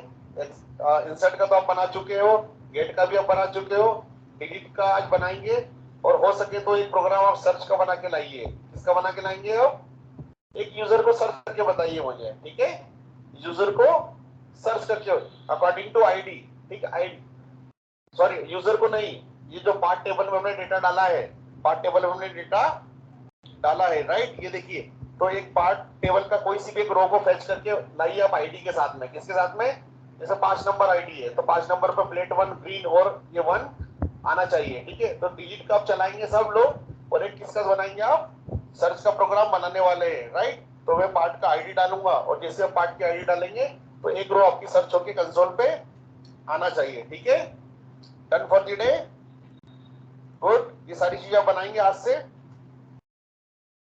इंसर्ट का तो आप बना चुके हो, गेट का भी आप बना चुके हो, डिलीट का आज बनाएंगे। और हो सके तो एक प्रोग्राम आप सर्च का बना के लाइए। किसका बना के लाएंगे आप? एक यूजर को सर्च करके बताइए मुझे, ठीक है। यूजर को सर्च करके अकॉर्डिंग टू आईडी, ठीक है। आईडी, सॉरी यूजर को नहीं, ये जो पार्ट टेबल में हमने डेटा डाला है, पार्ट टेबल में हमने डेटा डाला है, राइट? ये देखिए, तो एक पार्ट टेबल का कोई सी भी एक रो को फेच करके लाइए आप आईडी के साथ में। किसके साथ में? जैसे 5 नंबर आईडी है तो 5 नंबर पर प्लेट 1 ग्रीन और ये 1 आना चाहिए, ठीक है। तो डिलीट का आप चलाएंगे सब लोग, और एक किसका बनाएंगे आप? सर्च का प्रोग्राम बनाने वाले हैं, राइट? तो मैं पार्ट का आईडी डालूंगा, और जैसे आप पार्ट की आईडी डालेंगे तो एक रो आपकी सर्च होकर कंसोल पे आना चाहिए, ठीक है। Done for the day, good. ये सारी चीजें आप बनाएंगे आज से।